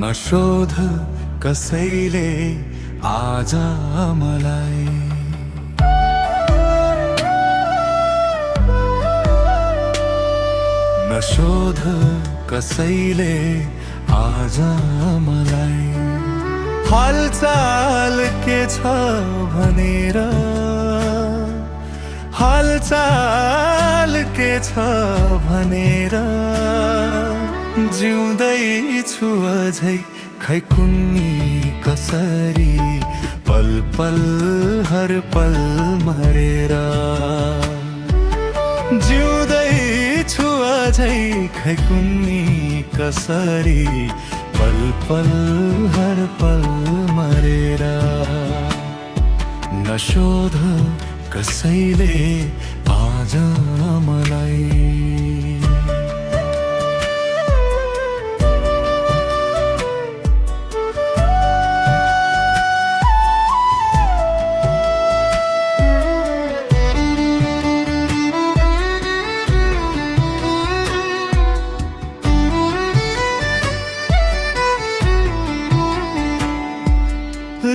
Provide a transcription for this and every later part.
नशोध कसैले आज मलाई। नशोध कसैले आज मलाई, हालचाल के छ भनेर, हालचाल के छ भनेर जिउँदैछु अझै खै कुन्नी कसरी, पल पल हर पल मरेर जिउँदैछु अझै खै कुन्नी कसरी, पल पल हर पल मरेर। नशोध कसैले आज मलाई।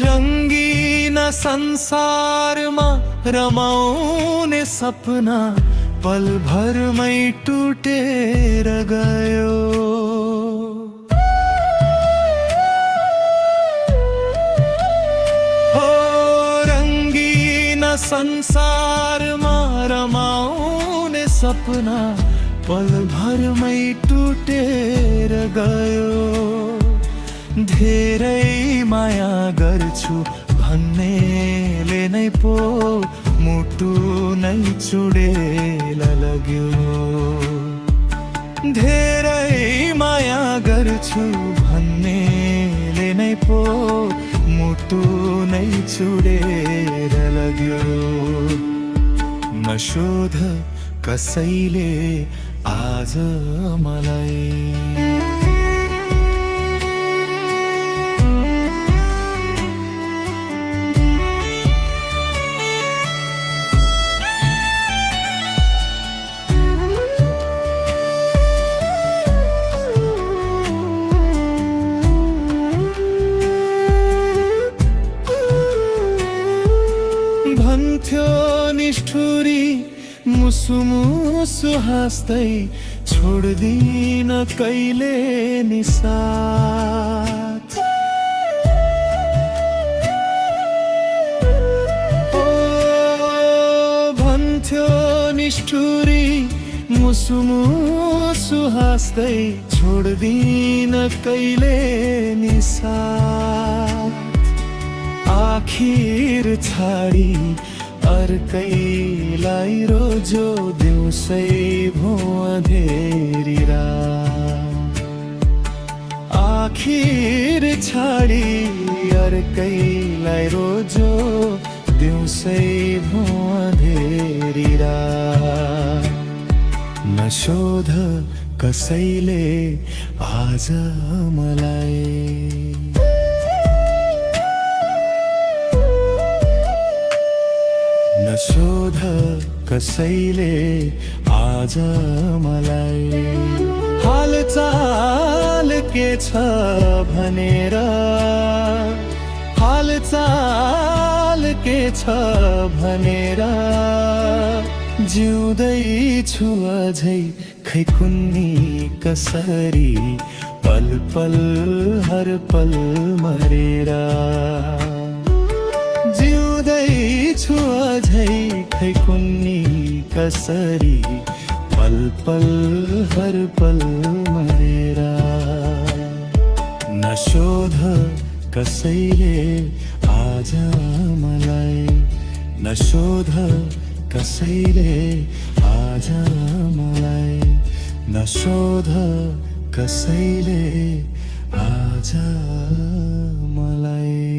रंगीन संसारमा रमाउने सपना पल भरमै टुटेर गयो। हो रंगीन संसारमा रमाउने सपना पल भरमै टुटेर गयो। धेरै माया गर्छु भन्नेले नै पो मुटु नै चुडेल लग्यो। धेरै माया गर्छु भन्नेले नै पो मुटु नै चुडेर लग्यो। नशोध कसैले आज मलाई। भन्थ्यो निष्ठुरी मुसु मुसु हाँस्दै, छोड्दिन कहिले नि साथ। ओ भन्थ्यो निष्ठुरी मुसु मुसु हाँस्दै, छोड्दिन कहिले नि साथ। आखिर छाडी अर्कैलाई रोजो दिउँसै भो अँधेरी रात। आखिर छाडी अर्कैलाई रोजो दिउँसै भो अँधेरी रात। नशोध कसैले आज मलाई। नशोध कसैले आज मलाई, हालचाल के छ भनेर, हालचाल के छ भनेर जिउँदैछु अझै खै कुन्नी कसरी, पल पल हर पल मरेर जिउँदैछु अझै खै कुन्नी कसरी, पल पल हर पल मरेर। नशोध कसैले आज मलाई। नशोध कसैले आज मलाई। नशोध कसैले आज मलाई।